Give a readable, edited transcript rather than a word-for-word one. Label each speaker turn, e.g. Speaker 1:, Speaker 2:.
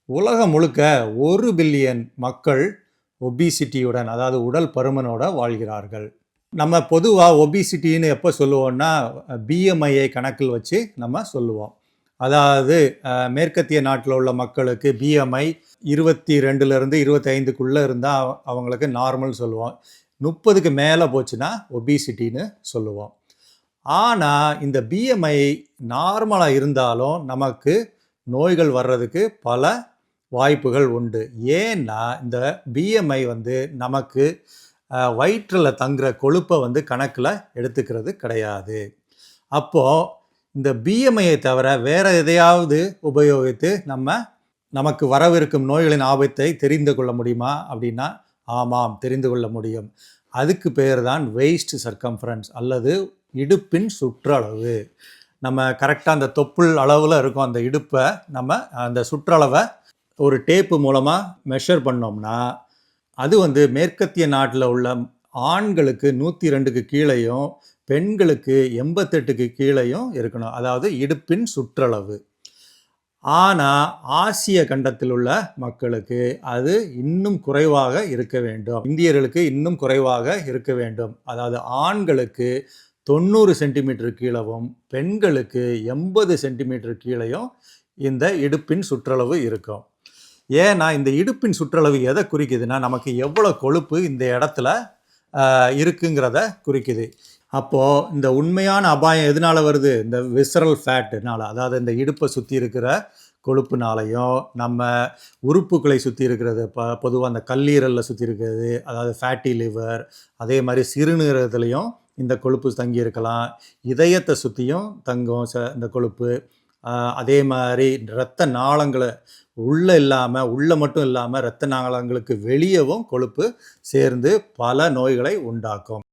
Speaker 1: உலகம் முழுக்க 1 பில்லியன் மக்கள் ஒபிசிட்டியுடன் அதாவது உடல் பருமனோட வாழ்கிறார்கள். நம்ம பொதுவாக ஒபிசிட்டின்னு எப்போ சொல்லுவோம்னா பிஎம்ஐயை கணக்கில் வச்சு நம்ம சொல்லுவோம். அதாவது மேற்கத்திய நாட்டில் உள்ள மக்களுக்கு பிஎம்ஐ 22லேருந்து 25க்குள்ளே இருந்தால் அவங்களுக்கு நார்மல் சொல்லுவோம். 30க்கு மேலே போச்சுன்னா ஒபிசிட்டின்னு சொல்லுவோம். ஆனால் இந்த பிஎம்ஐ நார்மலாக இருந்தாலும் நமக்கு நோய்கள் வர்றதுக்கு பல வாய்ப்புகள் உண்டு. ஏன்னா இந்த பிஎம்ஐ நமக்கு வயிற்றில் தங்குற கொழுப்பை கணக்கில் எடுத்துக்கிறது கிடையாது. அப்போது இந்த பிஎம்ஐயை தவிர வேறு எதையாவது உபயோகித்து நமக்கு வரவிருக்கும் நோய்களின் ஆபத்தை தெரிந்து கொள்ள முடியுமா அப்படின்னா ஆமாம், தெரிந்து கொள்ள முடியும். அதுக்கு பேர் தான் வெய்ஸ்ட் சர்க்கம்ஃபரன்ஸ் அல்லது இடுப்பின் சுற்றளவு. நம்ம கரெக்டாக அந்த தொப்புள் அளவில் இருக்கும் அந்த இடுப்பை நம்ம அந்த சுற்றளவை ஒரு டேப்பு மூலமாக மெஷர் பண்ணோம்னா அது மேற்கத்திய நாட்டில் உள்ள ஆண்களுக்கு 102க்கு கீழேயும் பெண்களுக்கு 88க்கு கீழேயும் இருக்கணும். அதாவது இடுப்பின் சுற்றளவு. ஆனால் ஆசிய கண்டத்தில் உள்ள மக்களுக்கு அது இன்னும் குறைவாக இருக்க வேண்டும். இந்தியர்களுக்கு இன்னும் குறைவாக இருக்க வேண்டும். அதாவது ஆண்களுக்கு 90 சென்டிமீட்டர் கீழவும் பெண்களுக்கு 80 சென்டிமீட்டர் கீழேயும் இந்த இடுப்பின் சுற்றளவு இருக்கும். ஏன்னா இந்த இடுப்பின் சுற்றளவு எதை குறிக்குதுன்னா நமக்கு எவ்வளோ கொழுப்பு இந்த இடத்துல இருக்குங்கிறத குறிக்குது. அப்போது இந்த உண்மையான அபாயம் எதனால் வருது? இந்த விசரல் ஃபேட்டுனால, அதாவது இந்த இடுப்பை சுற்றி இருக்கிற கொழுப்புனாலையும் நம்ம உறுப்புகளை சுற்றி இருக்கிறது பொதுவாக அந்த கல்லீரலில் சுற்றி இருக்கிறது, அதாவது ஃபேட்டி லிவர், அதே மாதிரி சிறுநீரகத்துலேயும் இந்த கொழுப்பு தங்கி இருக்கலாம். இதயத்தை சுற்றியும் தங்கும் இந்த கொழுப்பு. அதே மாதிரி இரத்த நாளங்களை உள்ளே மட்டும் இல்லாமல் இரத்த நாளங்களுக்கு வெளியவும் கொழுப்பு சேர்ந்து பல நோய்களை உண்டாக்கும்.